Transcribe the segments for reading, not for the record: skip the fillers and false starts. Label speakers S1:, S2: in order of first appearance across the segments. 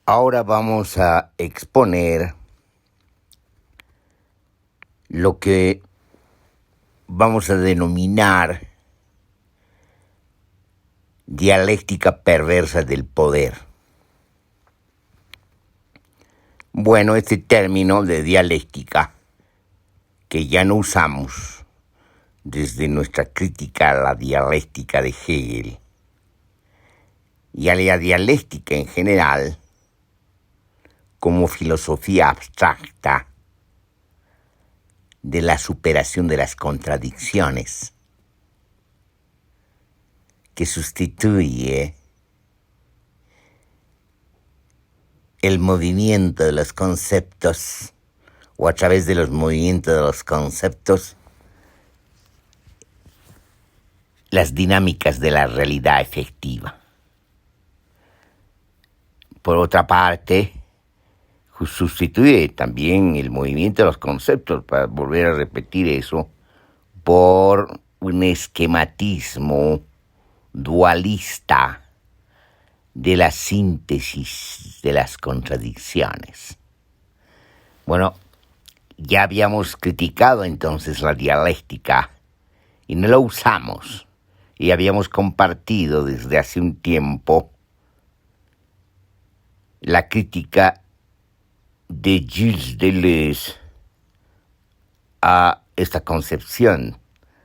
S1: Ahora vamos a exponer lo que vamos a denominar dialéctica perversa del poder. Bueno, este término de dialéctica, que ya no usamos desde nuestra crítica a la dialéctica de Hegel y a la dialéctica en general, como filosofía abstracta de la superación de las contradicciones, que sustituye el movimiento de los conceptos, o a través de los movimientos de los conceptos, las dinámicas de la realidad efectiva. Por otra parte, sustituye también el movimiento de los conceptos, para volver a repetir eso, por un esquematismo dualista de la síntesis de las contradicciones. Bueno, ya habíamos criticado entonces la dialéctica y no lo usamos, y habíamos compartido desde hace un tiempo la crítica de Gilles Deleuze a esta concepción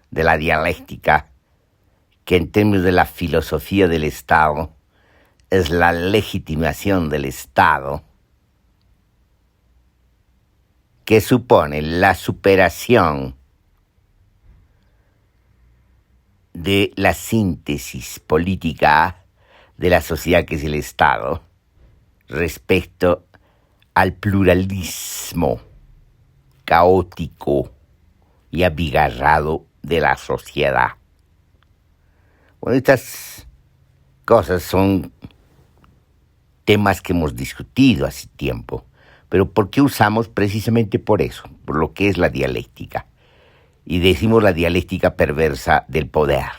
S1: de la dialéctica, que en términos de la filosofía del Estado es la legitimación del Estado, que supone la superación de la síntesis política de la sociedad, que es el Estado, respecto al pluralismo caótico y abigarrado de la sociedad. Bueno, estas cosas son temas que hemos discutido hace tiempo, pero ¿por qué usamos? Precisamente por eso, por lo que es la dialéctica. Y decimos la dialéctica perversa del poder.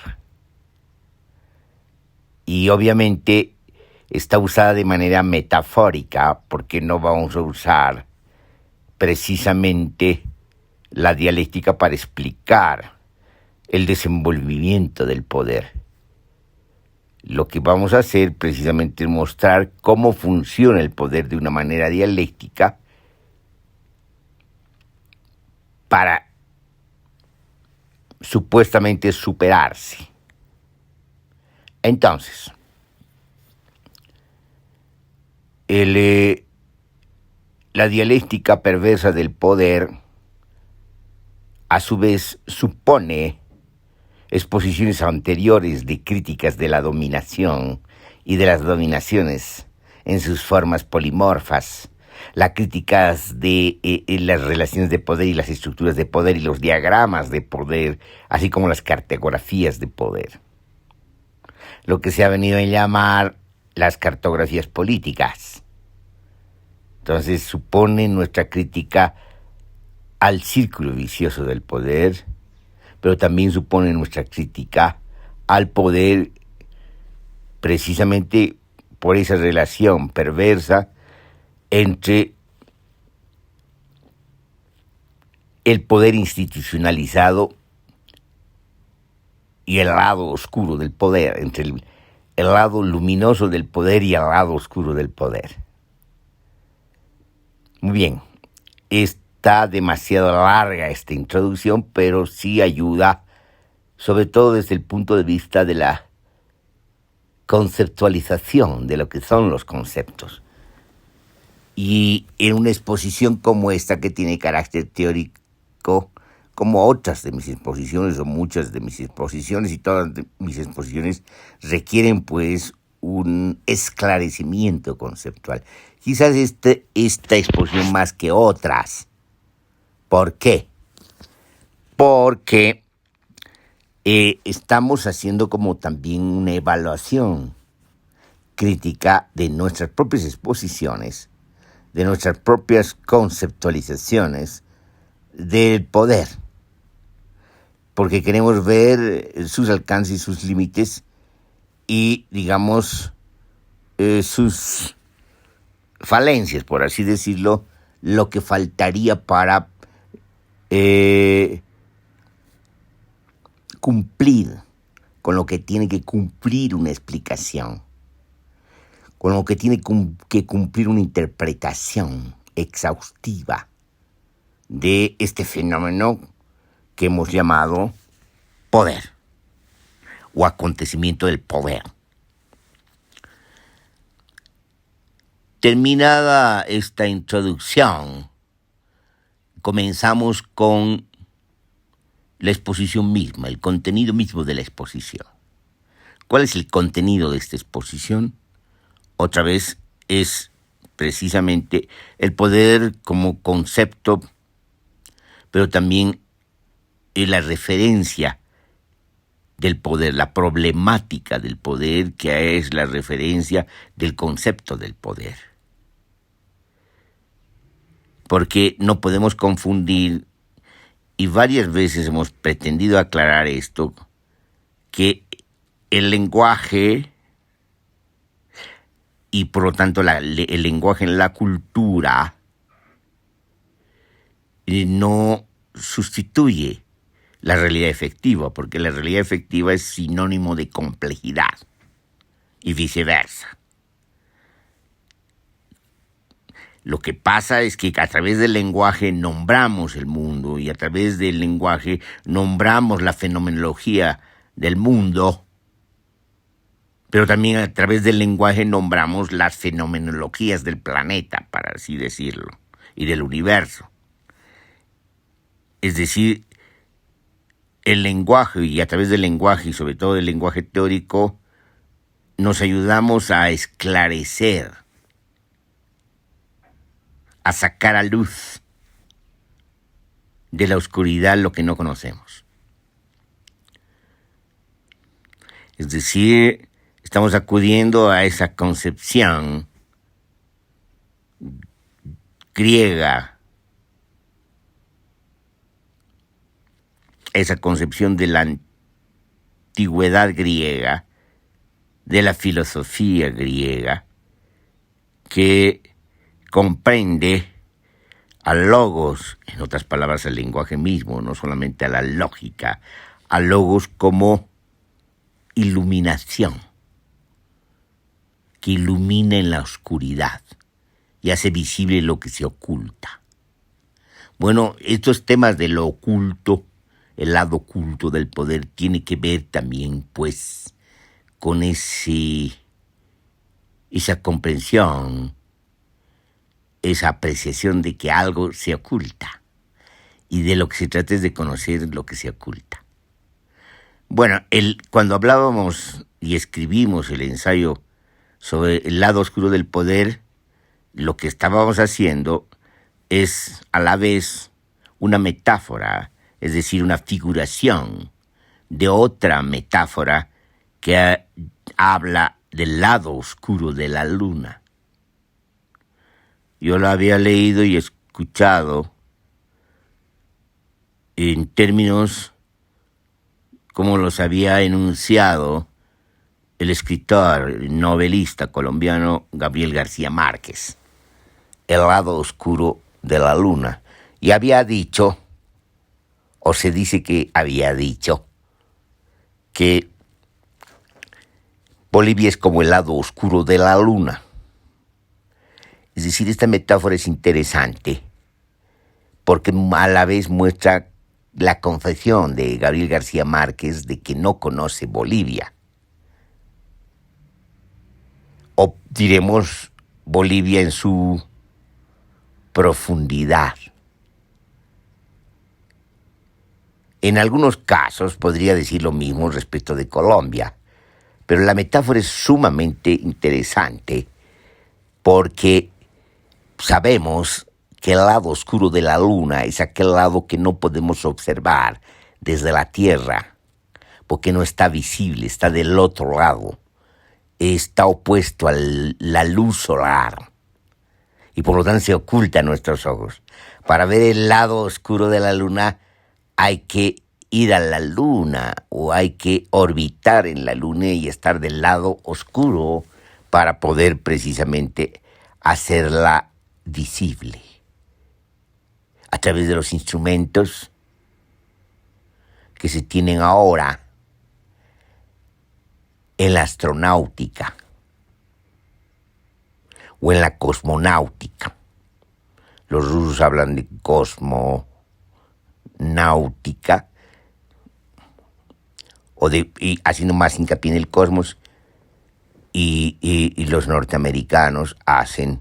S1: Y obviamente está usada de manera metafórica, porque no vamos a usar precisamente la dialéctica para explicar el desenvolvimiento del poder. Lo que vamos a hacer precisamente es mostrar cómo funciona el poder de una manera dialéctica para supuestamente superarse. Entonces, la dialéctica perversa del poder, a su vez, supone exposiciones anteriores de críticas de la dominación y de las dominaciones en sus formas polimorfas, las críticas de las relaciones de poder y las estructuras de poder y los diagramas de poder, así como las cartografías de poder. Lo que se ha venido a llamar las cartografías políticas. Entonces supone nuestra crítica al círculo vicioso del poder, pero también supone nuestra crítica al poder precisamente por esa relación perversa entre el poder institucionalizado y el lado oscuro del poder, entre el lado luminoso del poder y el lado oscuro del poder. Muy bien, está demasiado larga esta introducción, pero sí ayuda, sobre todo desde el punto de vista de la conceptualización de lo que son los conceptos. Y en una exposición como esta, que tiene carácter teórico, como otras de mis exposiciones, o muchas de mis exposiciones, y todas mis exposiciones requieren pues un esclarecimiento conceptual. Quizás esta exposición más que otras. ¿Por qué? Porque estamos haciendo como también una evaluación crítica de nuestras propias exposiciones, de nuestras propias conceptualizaciones del poder, porque queremos ver sus alcances y sus límites y, digamos, sus falencias, por así decirlo, lo que faltaría para cumplir con lo que tiene que cumplir una explicación, con lo que tiene que cumplir una interpretación exhaustiva de este fenómeno que hemos llamado poder o acontecimiento del poder. Terminada esta introducción, comenzamos con la exposición misma, el contenido mismo de la exposición. ¿Cuál es el contenido de esta exposición? Otra vez es precisamente el poder como concepto, pero también la referencia del poder, la problemática del poder, que es la referencia del concepto del poder. Porque no podemos confundir, y varias veces hemos pretendido aclarar esto, que el lenguaje y por lo tanto el lenguaje en la cultura no sustituye la realidad efectiva, porque la realidad efectiva es sinónimo de complejidad y viceversa. Lo que pasa es que a través del lenguaje nombramos el mundo y a través del lenguaje nombramos la fenomenología del mundo, pero también a través del lenguaje nombramos las fenomenologías del planeta, para así decirlo, y del universo. Es decir, el lenguaje, y a través del lenguaje, y sobre todo del lenguaje teórico, nos ayudamos a esclarecer, a sacar a luz de la oscuridad lo que no conocemos. Es decir, estamos acudiendo a esa concepción griega, esa concepción de la antigüedad griega, de la filosofía griega, que comprende al logos, en otras palabras al lenguaje mismo, no solamente a la lógica, al logos como iluminación, que ilumina en la oscuridad y hace visible lo que se oculta. Bueno, estos temas de lo oculto, el lado oculto del poder, tiene que ver también, pues, con esa comprensión, esa apreciación de que algo se oculta y de lo que se trata es de conocer lo que se oculta. Bueno, cuando hablábamos y escribimos el ensayo sobre el lado oscuro del poder, lo que estábamos haciendo es a la vez una metáfora, es decir, una figuración de otra metáfora que habla del lado oscuro de la luna. Yo lo había leído y escuchado en términos como los había enunciado el escritor, el novelista colombiano Gabriel García Márquez, el lado oscuro de la luna. Y había dicho, o se dice que había dicho, que Bolivia es como el lado oscuro de la luna. Es decir, esta metáfora es interesante porque a la vez muestra la confesión de Gabriel García Márquez de que no conoce Bolivia. O diremos Bolivia en su profundidad. En algunos casos podría decir lo mismo respecto de Colombia, pero la metáfora es sumamente interesante porque sabemos que el lado oscuro de la luna es aquel lado que no podemos observar desde la Tierra, porque no está visible, está del otro lado, está opuesto a la luz solar y por lo tanto se oculta a nuestros ojos. Para ver el lado oscuro de la luna hay que ir a la luna o hay que orbitar en la luna y estar del lado oscuro para poder precisamente hacerla visible a través de los instrumentos que se tienen ahora en la astronáutica o en la cosmonáutica. Los rusos hablan de cosmonáutica, y haciendo más hincapié en el cosmos, y los norteamericanos hacen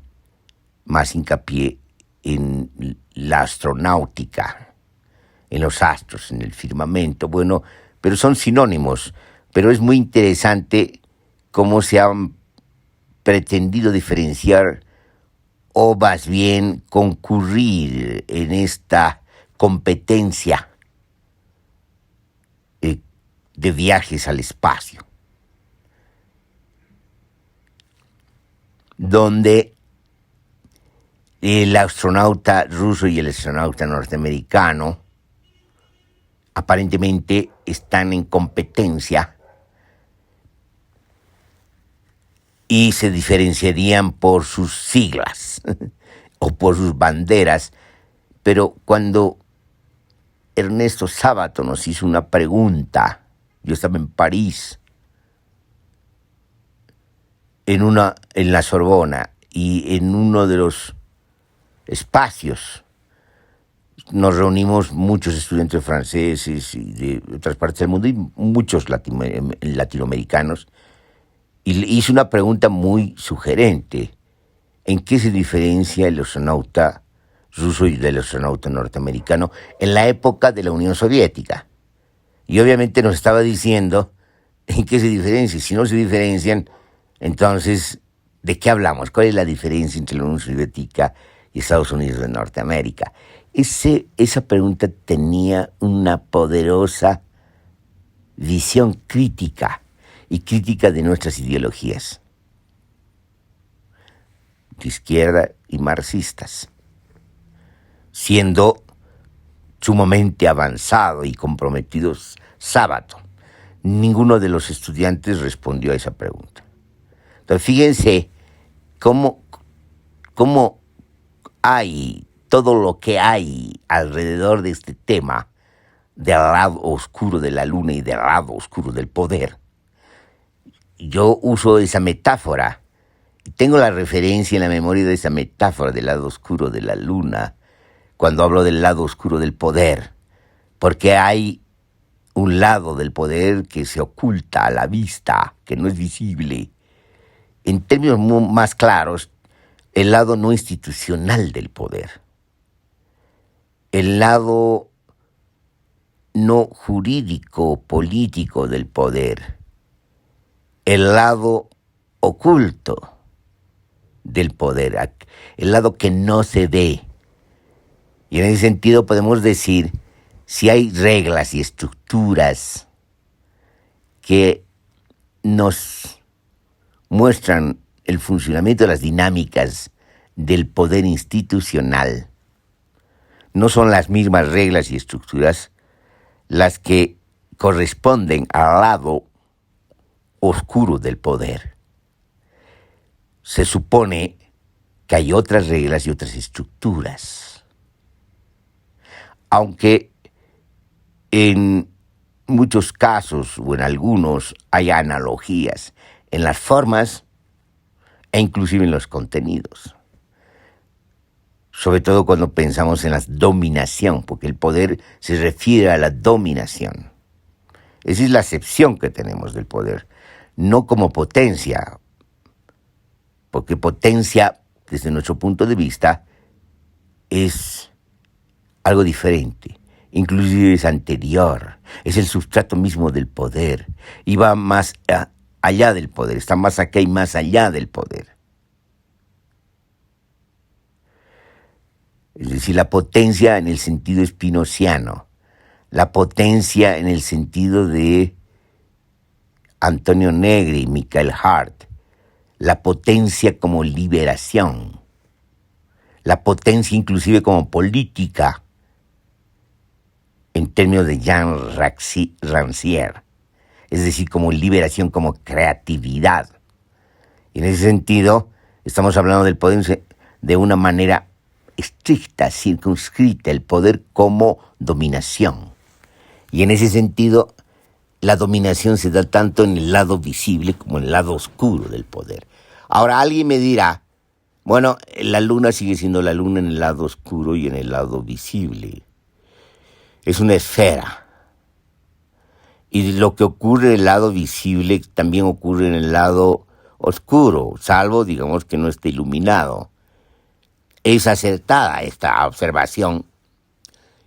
S1: más hincapié en la astronáutica, en los astros, en el firmamento. Bueno, pero son sinónimos. Pero es muy interesante cómo se han pretendido diferenciar o más bien concurrir en esta competencia de viajes al espacio, donde el astronauta ruso y el astronauta norteamericano aparentemente están en competencia y se diferenciarían por sus siglas o por sus banderas. Pero cuando Ernesto Sábato nos hizo una pregunta, yo estaba en París, en la Sorbona, y en uno de los espacios nos reunimos muchos estudiantes franceses y de otras partes del mundo y muchos latinoamericanos, y le hice una pregunta muy sugerente: ¿en qué se diferencia el astronauta ruso y del astronauta norteamericano en la época de la Unión Soviética? Y obviamente nos estaba diciendo en qué se diferencia. Si no se diferencian, entonces, ¿de qué hablamos? ¿Cuál es la diferencia entre la Unión Soviética y Estados Unidos de Norteamérica? Esa pregunta tenía una poderosa visión crítica de nuestras ideologías de izquierda y marxistas, siendo sumamente avanzado y comprometido Sábato. Ninguno de los estudiantes respondió a esa pregunta. Entonces, fíjense cómo hay todo lo que hay alrededor de este tema del lado oscuro de la luna y del lado oscuro del poder. Yo uso esa metáfora y tengo la referencia en la memoria de esa metáfora del lado oscuro de la luna cuando hablo del lado oscuro del poder, porque hay un lado del poder que se oculta a la vista, que no es visible. En términos más claros, el lado no institucional del poder, el lado no jurídico político del poder, el lado oculto del poder, el lado que no se ve. Y en ese sentido podemos decir, si hay reglas y estructuras que nos muestran el funcionamiento de las dinámicas del poder institucional, no son las mismas reglas y estructuras las que corresponden al lado oscuro del poder. Se supone que hay otras reglas y otras estructuras, aunque en muchos casos o en algunos hay analogías en las formas e inclusive en los contenidos. Sobre todo cuando pensamos en la dominación, porque el poder se refiere a la dominación. Esa es la acepción que tenemos del poder, no como potencia, porque potencia, desde nuestro punto de vista, es algo diferente, inclusive es anterior, es el sustrato mismo del poder, y va más allá del poder, está más acá y más allá del poder. Es decir, la potencia en el sentido spinoziano, la potencia en el sentido de Antonio Negri y Michael Hart, la potencia como liberación, la potencia inclusive como política, en términos de Jean Rancière, es decir, como liberación, como creatividad. En ese sentido, Estamos hablando del poder de una manera estricta, circunscrita, el poder como dominación. Y en ese sentido, la dominación se da tanto en el lado visible como en el lado oscuro del poder. Ahora alguien me dirá, bueno, la luna sigue siendo la luna en el lado oscuro y en el lado visible. Es una esfera. Y lo que ocurre en el lado visible también ocurre en el lado oscuro, salvo, digamos, que no esté iluminado. Es acertada esta observación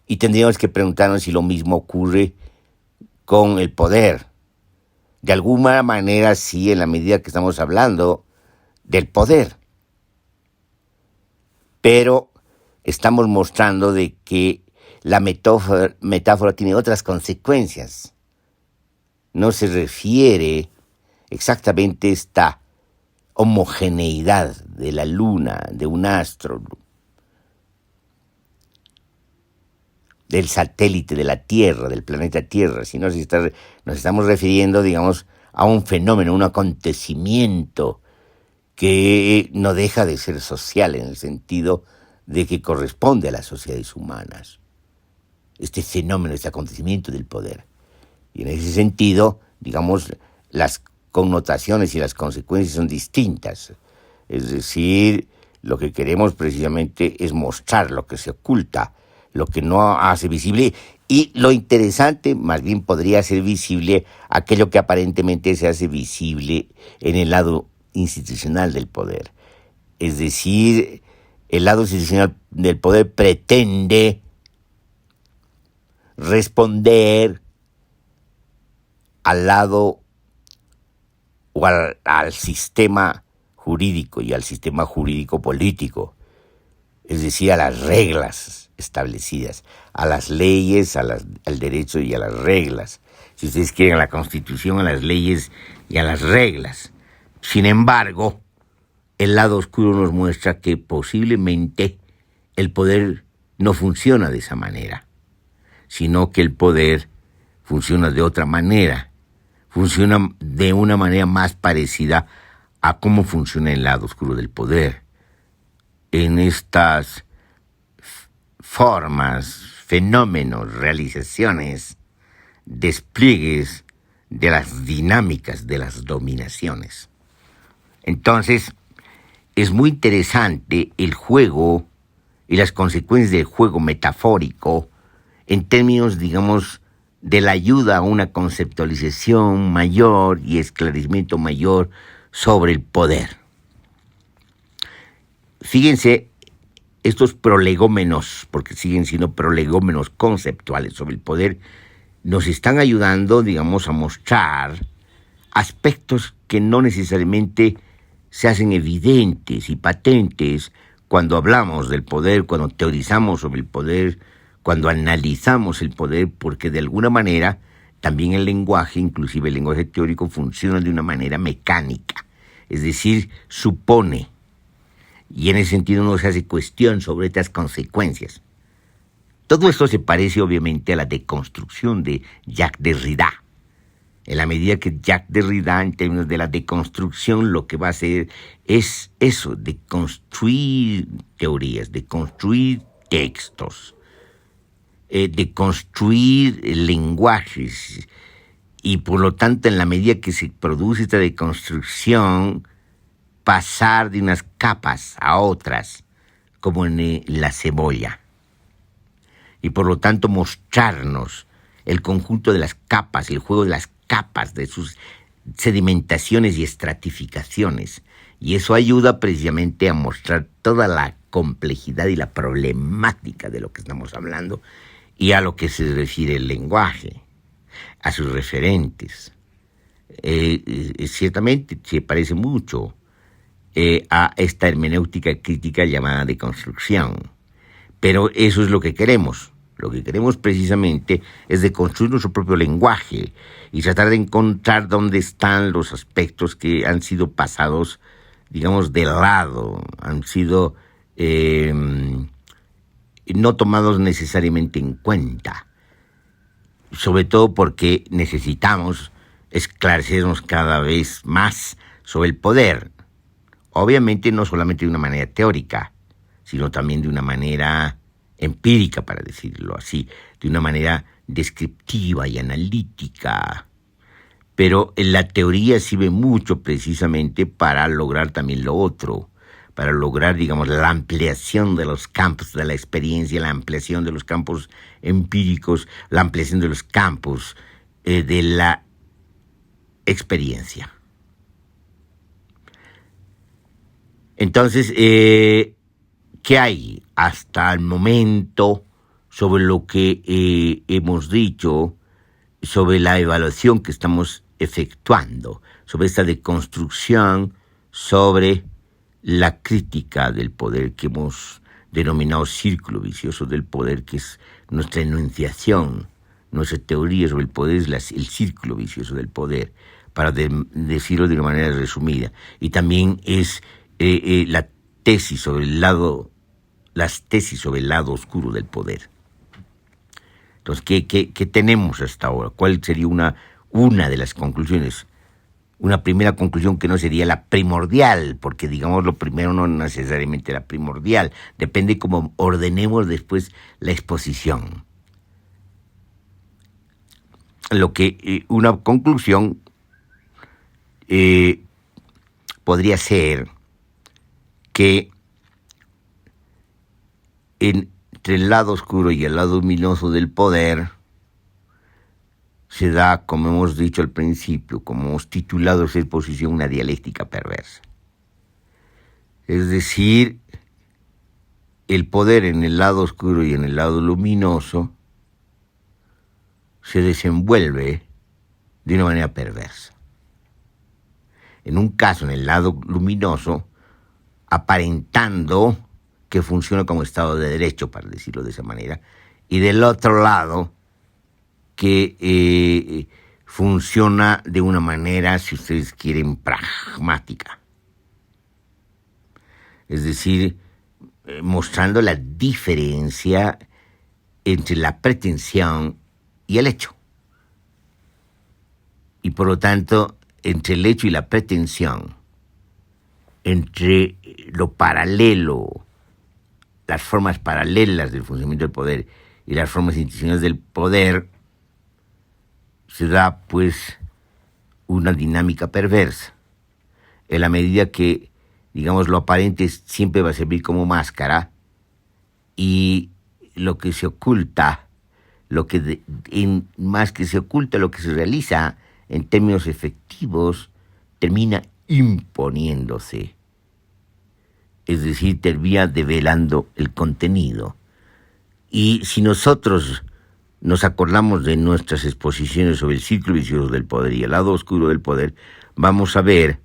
S1: y tendríamos que preguntarnos si lo mismo ocurre con el poder. De alguna manera sí, en la medida que estamos hablando del poder. Pero estamos mostrando de que la metáfora tiene otras consecuencias. No se refiere exactamente a esta homogeneidad de la luna, de un astro, del satélite de la Tierra, del planeta Tierra, sino nos estamos refiriendo, digamos, a un fenómeno, un acontecimiento que no deja de ser social en el sentido de que corresponde a las sociedades humanas. Este fenómeno, este acontecimiento del poder. Y en ese sentido, digamos, las connotaciones y las consecuencias son distintas. Es decir, lo que queremos precisamente es mostrar lo que se oculta, lo que no hace visible, y lo interesante más bien podría ser visible aquello que aparentemente se hace visible en el lado institucional del poder. Es decir, el lado institucional del poder pretende responder al lado o al sistema jurídico y al sistema jurídico político, es decir, a las reglas establecidas, a las leyes, al derecho y a las reglas. Si ustedes quieren, a la Constitución, a las leyes y a las reglas. Sin embargo, el lado oscuro nos muestra que posiblemente el poder no funciona de esa manera, sino que el poder funciona de otra manera, funciona de una manera más parecida a cómo funciona el lado oscuro del poder. En estas formas, fenómenos, realizaciones, despliegues de las dinámicas de las dominaciones. Entonces, es muy interesante el juego y las consecuencias del juego metafórico en términos, digamos, de la ayuda a una conceptualización mayor y esclarecimiento mayor sobre el poder. Fíjense, estos prolegómenos, porque siguen siendo prolegómenos conceptuales sobre el poder, nos están ayudando, digamos, a mostrar aspectos que no necesariamente se hacen evidentes y patentes cuando hablamos del poder, cuando teorizamos sobre el poder, cuando analizamos el poder, porque de alguna manera también el lenguaje, inclusive el lenguaje teórico, funciona de una manera mecánica, es decir, supone, y en ese sentido no se hace cuestión sobre estas consecuencias. Todo esto se parece obviamente a la deconstrucción de Jacques Derrida. En la medida que Jacques Derrida, en términos de la deconstrucción, lo que va a hacer es eso, de construir teorías, de construir textos, de construir lenguajes, y por lo tanto, en la medida que se produce esta deconstrucción, pasar de unas capas a otras, como en la cebolla. Y por lo tanto mostrarnos el conjunto de las capas, el juego de las capas, de sus sedimentaciones y estratificaciones. Y eso ayuda precisamente a mostrar toda la complejidad y la problemática de lo que estamos hablando y a lo que se refiere el lenguaje, a sus referentes. Ciertamente se parece mucho a esta hermenéutica crítica llamada deconstrucción. Pero eso es lo que queremos. Lo que queremos precisamente es de construir nuestro propio lenguaje y tratar de encontrar dónde están los aspectos que han sido pasados, digamos, de lado, han sido no tomados necesariamente en cuenta. Sobre todo porque necesitamos esclarecernos cada vez más sobre el poder. Obviamente no solamente de una manera teórica, sino también de una manera empírica, para decirlo así, de una manera descriptiva y analítica. Pero la teoría sirve mucho precisamente para lograr también lo otro, para lograr, digamos, la ampliación de los campos de la experiencia, la ampliación de los campos empíricos, la ampliación de los campos de la experiencia. Entonces, ¿qué hay hasta el momento sobre lo que hemos dicho, sobre la evaluación que estamos efectuando, sobre esta deconstrucción, sobre la crítica del poder que hemos denominado círculo vicioso del poder, que es nuestra enunciación, nuestra teoría sobre el poder es el círculo vicioso del poder, para decirlo de una manera resumida. Y también es las tesis sobre el lado oscuro del poder. Entonces, ¿qué tenemos hasta ahora? ¿Cuál sería una de las conclusiones? Una primera conclusión que no sería la primordial, porque digamos lo primero no necesariamente la primordial, depende cómo ordenemos después la exposición. Una conclusión podría ser que entre el lado oscuro y el lado luminoso del poder se da, como hemos dicho al principio, como hemos titulado esa exposición, una dialéctica perversa. Es decir, el poder en el lado oscuro y en el lado luminoso se desenvuelve de una manera perversa. En un caso, en el lado luminoso, aparentando que funciona como Estado de Derecho, para decirlo de esa manera, y del otro lado, que funciona de una manera, si ustedes quieren, pragmática. Es decir, mostrando la diferencia entre la pretensión y el hecho. Y por lo tanto, entre el hecho y la pretensión, entre lo paralelo, las formas paralelas del funcionamiento del poder y las formas institucionales del poder, se da pues una dinámica perversa, en la medida que, digamos, lo aparente siempre va a servir como máscara y lo que se oculta, más que se oculta, lo que se realiza en términos efectivos, termina imponiéndose. Es decir, termina develando el contenido. Y si nosotros nos acordamos de nuestras exposiciones sobre el círculo vicioso del poder y el lado oscuro del poder, vamos a ver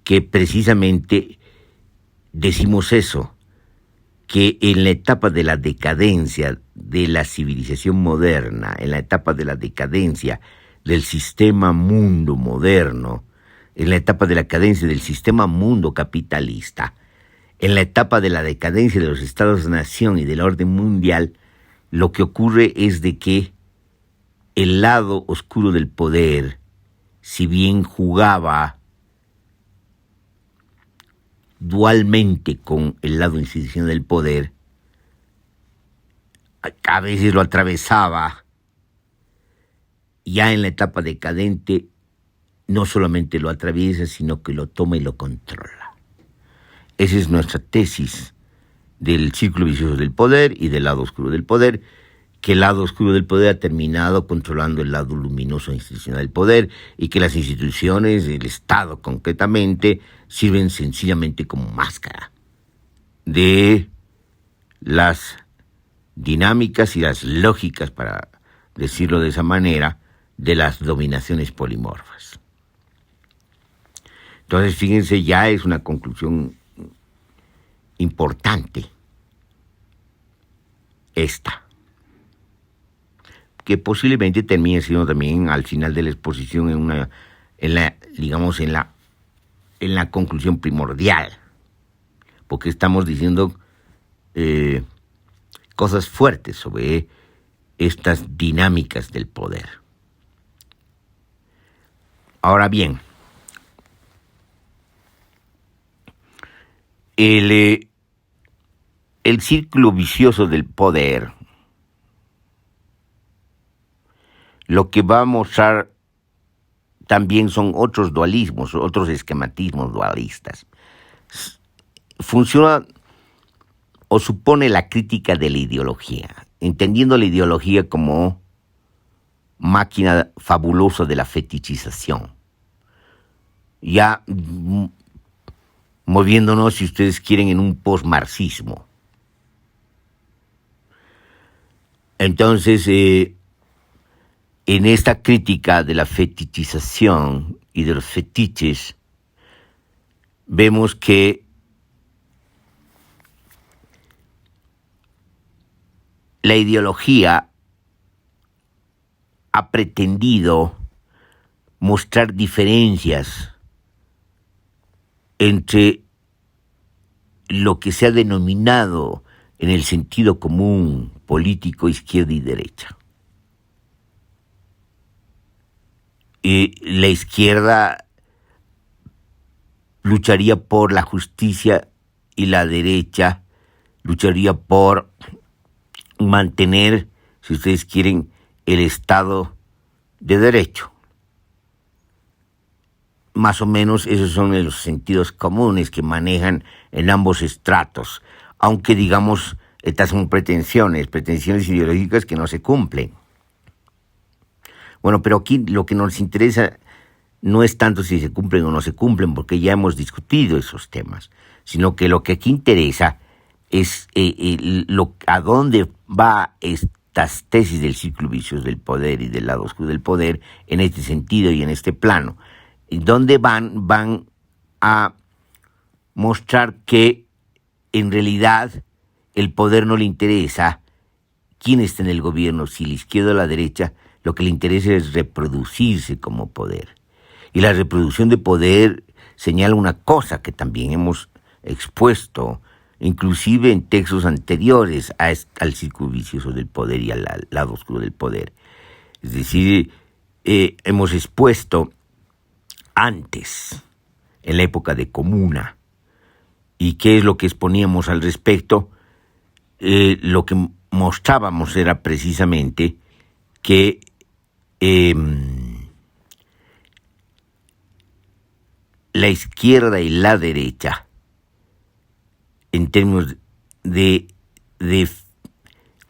S1: que precisamente decimos eso, que en la etapa de la decadencia de la civilización moderna, en la etapa de la decadencia del sistema mundo moderno, en la etapa de la decadencia del sistema mundo capitalista, en la etapa de la decadencia de los estados-nación y del orden mundial, lo que ocurre es de que el lado oscuro del poder, si bien jugaba dualmente con el lado institucional del poder, a veces lo atravesaba. Ya en la etapa decadente no solamente lo atraviesa, sino que lo toma y lo controla. Esa es nuestra tesis del círculo vicioso del poder y del lado oscuro del poder, que el lado oscuro del poder ha terminado controlando el lado luminoso institucional del poder y que las instituciones, el Estado concretamente, sirven sencillamente como máscara de las dinámicas y las lógicas, para decirlo de esa manera, de las dominaciones polimorfas. Entonces, fíjense, ya es una conclusión importante esta, que posiblemente termine siendo también al final de la exposición en la conclusión primordial, porque estamos diciendo cosas fuertes sobre estas dinámicas del poder. Ahora bien, el círculo vicioso del poder lo que va a mostrar también son otros dualismos, otros esquematismos dualistas. Funciona o supone la crítica de la ideología, entendiendo la ideología como máquina fabulosa de la fetichización. Ya moviéndonos, si ustedes quieren, en un postmarxismo. Entonces, en esta crítica de la fetichización y de los fetiches, vemos que la ideología ha pretendido mostrar diferencias entre lo que se ha denominado en el sentido común político izquierda y derecha. La izquierda lucharía por la justicia y la derecha lucharía por mantener, si ustedes quieren, el Estado de Derecho. Más o menos esos son los sentidos comunes que manejan en ambos estratos, aunque digamos, estas son pretensiones ideológicas que no se cumplen. Bueno, pero aquí lo que nos interesa no es tanto si se cumplen o no se cumplen, porque ya hemos discutido esos temas, sino que lo que aquí interesa es a dónde va estas tesis del círculo vicioso del poder y del lado oscuro del poder en este sentido y en este plano. ¿Dónde van a mostrar que en realidad el poder no le interesa quién está en el gobierno, si la izquierda o la derecha? Lo que le interesa es reproducirse como poder. Y la reproducción de poder señala una cosa que también hemos expuesto, inclusive en textos anteriores al círculo vicioso del poder y al lado oscuro del poder. Es decir, hemos expuesto antes, en la época de Comuna, y qué es lo que exponíamos al respecto. Lo que mostrábamos era precisamente que la izquierda y la derecha, en términos de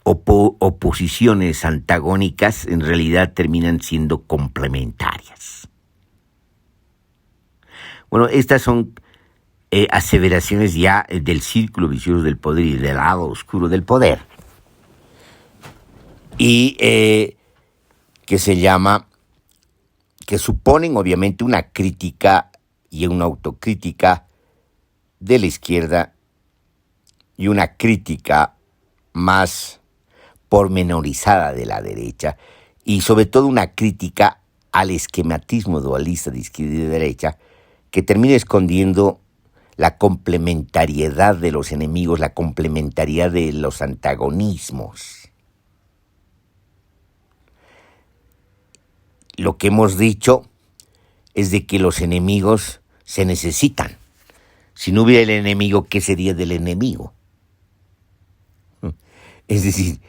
S1: oposiciones antagónicas, en realidad terminan siendo complementarias. Bueno, estas son aseveraciones ya del círculo vicioso del poder y del lado oscuro del poder. Y que suponen obviamente una crítica y una autocrítica de la izquierda y una crítica más pormenorizada de la derecha, y sobre todo una crítica al esquematismo dualista de izquierda y de derecha, que termina escondiendo la complementariedad de los enemigos, la complementariedad de los antagonismos. Lo que hemos dicho es de que los enemigos se necesitan. Si no hubiera el enemigo, ¿qué sería del enemigo? Es decir,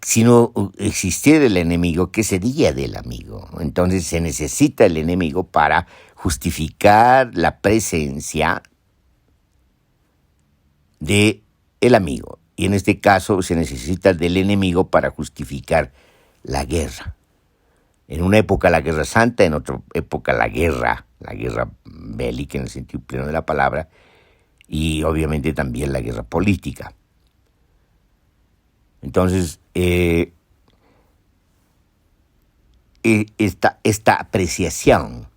S1: si no existiera el enemigo, ¿qué sería del amigo? Entonces se necesita el enemigo para justificar la presencia del amigo. Y en este caso se necesita del enemigo para justificar la guerra. En una época la guerra santa, en otra época la guerra bélica en el sentido pleno de la palabra, y obviamente también la guerra política. Entonces, esta apreciación,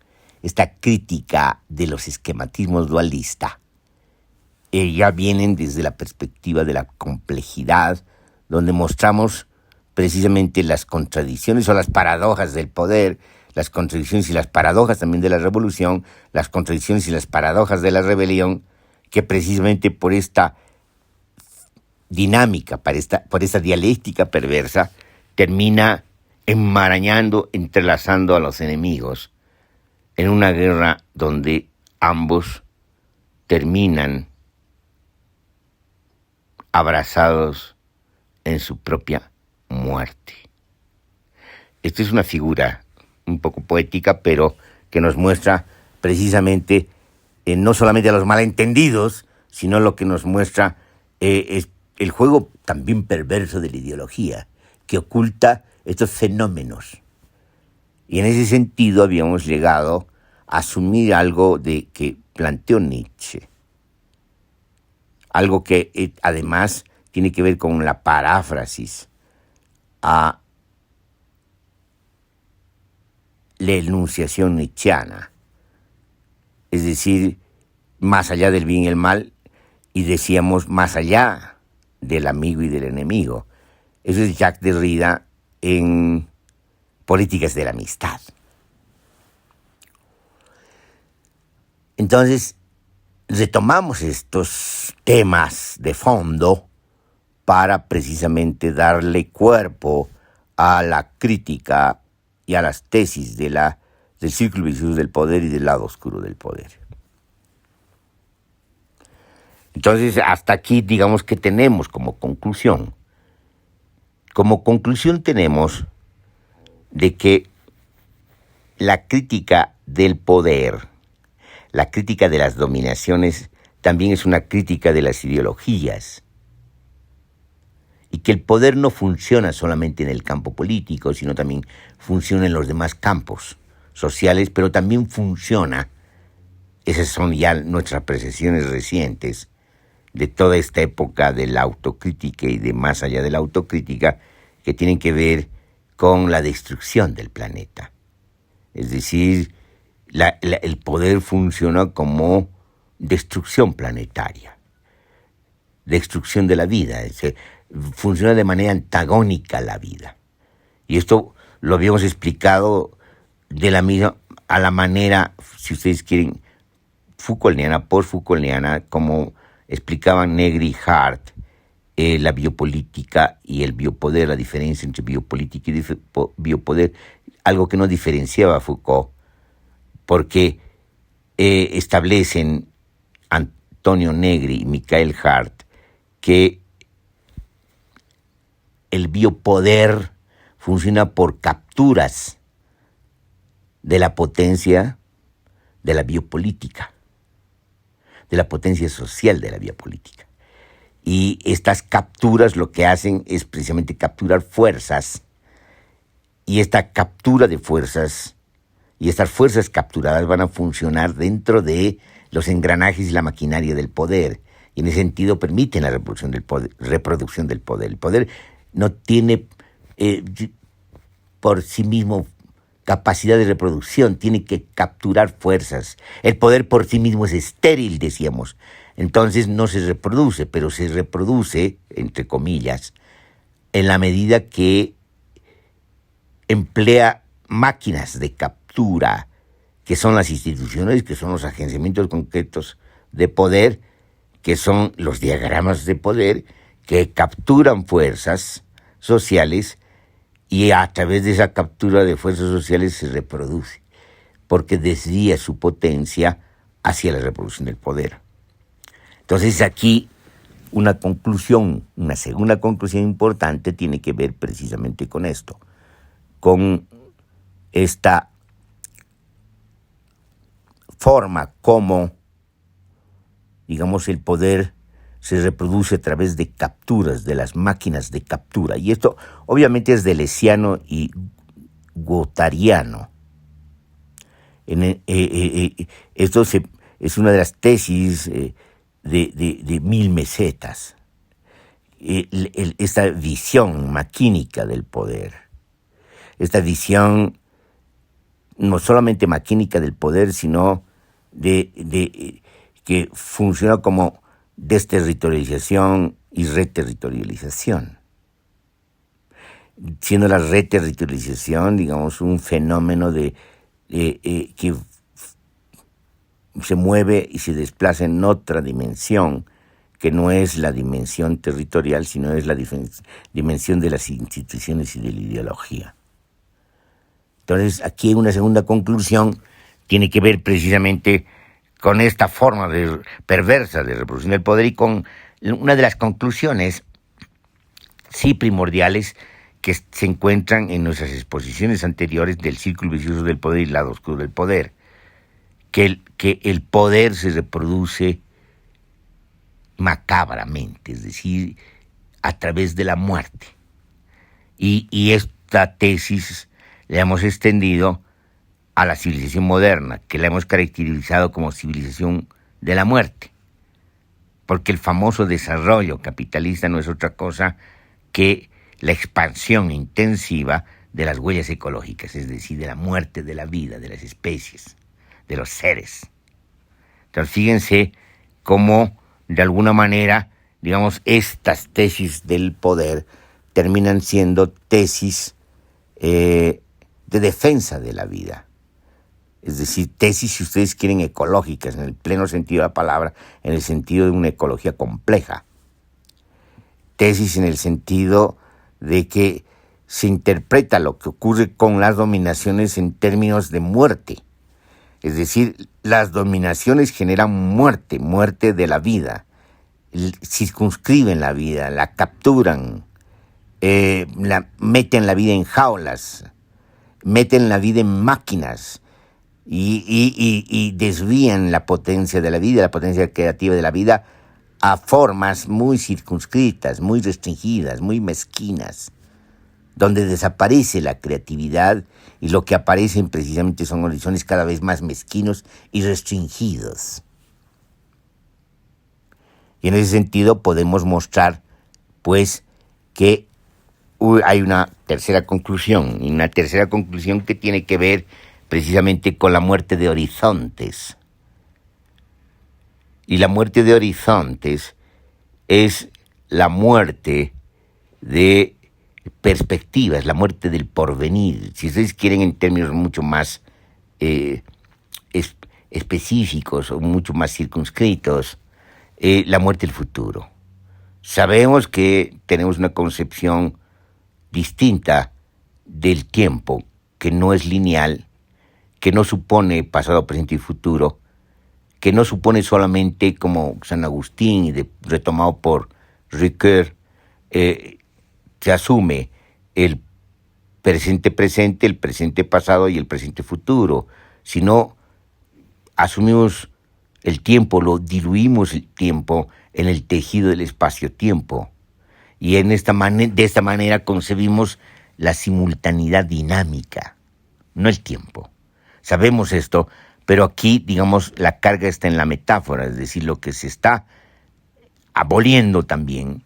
S1: esta crítica de los esquematismos dualistas, ya vienen desde la perspectiva de la complejidad, donde mostramos precisamente las contradicciones o las paradojas del poder, las contradicciones y las paradojas también de la revolución, las contradicciones y las paradojas de la rebelión, que precisamente por esta dinámica, por esta dialéctica perversa, termina enmarañando, entrelazando a los enemigos en una guerra donde ambos terminan abrazados en su propia muerte. Esta es una figura un poco poética, pero que nos muestra precisamente no solamente a los malentendidos, sino lo que nos muestra es el juego también perverso de la ideología, que oculta estos fenómenos. Y en ese sentido habíamos llegado a asumir algo que planteó Nietzsche, algo que además tiene que ver con la paráfrasis a la enunciación nietzscheana, es decir, más allá del bien y el mal, y decíamos más allá del amigo y del enemigo. Eso es Jacques Derrida en Políticas de la Amistad. Entonces, retomamos estos temas de fondo para precisamente darle cuerpo a la crítica y a las tesis del círculo vicioso del poder y del lado oscuro del poder. Entonces, hasta aquí digamos que tenemos como conclusión. Como conclusión tenemos de que la crítica del poder, la crítica de las dominaciones, también es una crítica de las ideologías. Y que el poder no funciona solamente en el campo político, sino también funciona en los demás campos sociales, pero también funciona, esas son ya nuestras apreciaciones recientes, de toda esta época de la autocrítica y de más allá de la autocrítica, que tienen que ver con la destrucción del planeta. Es decir, el poder funciona como destrucción planetaria, destrucción de la vida, funciona de manera antagónica a la vida. Y esto lo habíamos explicado de la misma, a la manera, si ustedes quieren, Foucaultiana, post-Foucaultiana, como explicaban Negri y Hart, la biopolítica y el biopoder, la diferencia entre biopolítica y biopoder, algo que no diferenciaba a Foucault, porque establecen Antonio Negri y Michael Hart que el biopoder funciona por capturas de la potencia de la biopolítica, de la potencia social de la biopolítica. Y estas capturas lo que hacen es precisamente capturar fuerzas, y esta captura de fuerzas y estas fuerzas capturadas van a funcionar dentro de los engranajes y la maquinaria del poder, y en ese sentido permiten la reproducción del poder. El poder no tiene por sí mismo capacidad de reproducción, tiene que capturar fuerzas. El poder por sí mismo es estéril, decíamos. Entonces no se reproduce, pero se reproduce, entre comillas, en la medida que emplea máquinas de captura, que son las instituciones, que son los agenciamientos concretos de poder, que son los diagramas de poder, que capturan fuerzas sociales, y a través de esa captura de fuerzas sociales se reproduce, porque desvía su potencia hacia la reproducción del poder. Entonces aquí una segunda conclusión importante tiene que ver precisamente con esto, con esta forma como, digamos, el poder se reproduce a través de capturas, de las máquinas de captura. Y esto obviamente es deleuziano y guattariano. Esto es una de las tesis de Mil Mesetas. Esta visión maquínica del poder. Esta visión no solamente maquínica del poder, sino que funciona como desterritorialización y reterritorialización. Siendo la reterritorialización, digamos, un fenómeno que se mueve y se desplaza en otra dimensión, que no es la dimensión territorial, sino es la dimensión de las instituciones y de la ideología. Entonces, aquí una segunda conclusión tiene que ver precisamente con esta forma perversa de reproducción del poder y con una de las conclusiones, sí primordiales, que se encuentran en nuestras exposiciones anteriores del círculo vicioso del poder y el lado oscuro del poder, que el poder se reproduce macabramente, es decir, a través de la muerte. Y esta tesis la hemos extendido a la civilización moderna, que la hemos caracterizado como civilización de la muerte, porque el famoso desarrollo capitalista no es otra cosa que la expansión intensiva de las huellas ecológicas, es decir, de la muerte de la vida, de las especies, de los seres. Entonces, fíjense cómo, de alguna manera, digamos, estas tesis del poder terminan siendo tesis de defensa de la vida. Es decir, tesis, si ustedes quieren, ecológicas, en el pleno sentido de la palabra, en el sentido de una ecología compleja. Tesis en el sentido de que se interpreta lo que ocurre con las dominaciones en términos de muerte. Es decir, las dominaciones generan muerte de la vida, circunscriben la vida, la capturan, meten la vida en jaulas, meten la vida en máquinas y desvían la potencia de la vida, la potencia creativa de la vida a formas muy circunscritas, muy restringidas, muy mezquinas, donde desaparece la creatividad y lo que aparecen precisamente son horizontes cada vez más mezquinos y restringidos. Y en ese sentido podemos mostrar, pues, que hay una tercera conclusión, y una tercera conclusión que tiene que ver precisamente con la muerte de horizontes. Y la muerte de horizontes es la muerte de perspectivas, la muerte del porvenir. Si ustedes quieren, en términos mucho más específicos o mucho más circunscritos, la muerte del futuro. Sabemos que tenemos una concepción distinta del tiempo, que no es lineal, que no supone pasado, presente y futuro, que no supone solamente, como San Agustín y retomado por Ricoeur, se asume el presente presente, el presente pasado y el presente futuro, sino asumimos el tiempo, lo diluimos el tiempo en el tejido del espacio-tiempo, y de esta manera concebimos la simultaneidad dinámica, no el tiempo. Sabemos esto, pero aquí, digamos, la carga está en la metáfora, es decir, lo que se está aboliendo también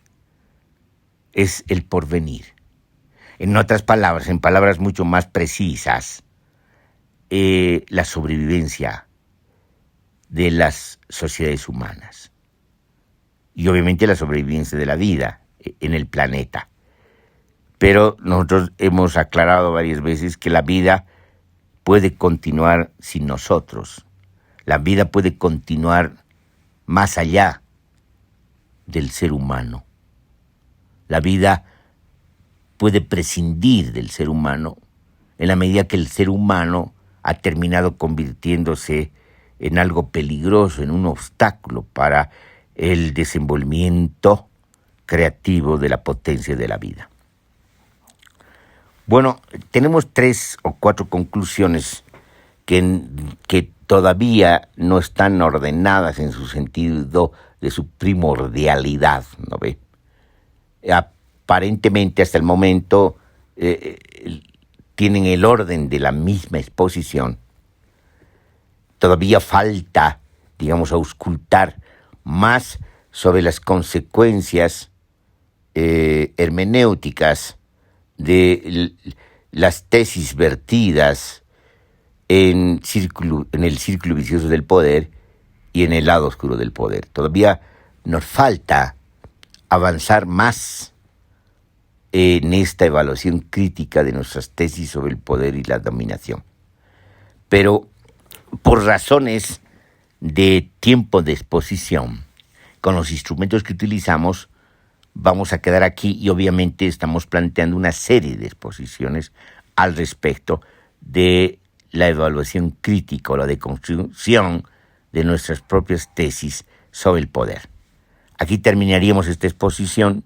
S1: es el porvenir. En otras palabras, en palabras mucho más precisas, la sobrevivencia de las sociedades humanas y obviamente la sobrevivencia de la vida en el planeta. Pero nosotros hemos aclarado varias veces que la vida puede continuar sin nosotros. La vida puede continuar más allá del ser humano. La vida puede prescindir del ser humano en la medida que el ser humano ha terminado convirtiéndose en algo peligroso, en un obstáculo para el desenvolvimiento creativo de la potencia de la vida. Bueno, tenemos 3 o 4 conclusiones que todavía no están ordenadas en su sentido de su primordialidad, ¿no ve? Aparentemente, hasta el momento, tienen el orden de la misma exposición. Todavía falta, digamos, auscultar más sobre las consecuencias hermenéuticas de las tesis vertidas en el círculo vicioso del poder y en el lado oscuro del poder. Todavía nos falta avanzar más en esta evaluación crítica de nuestras tesis sobre el poder y la dominación. Pero por razones de tiempo de exposición, con los instrumentos que utilizamos, vamos a quedar aquí y obviamente estamos planteando una serie de exposiciones al respecto de la evaluación crítica o la deconstrucción de nuestras propias tesis sobre el poder. Aquí terminaríamos esta exposición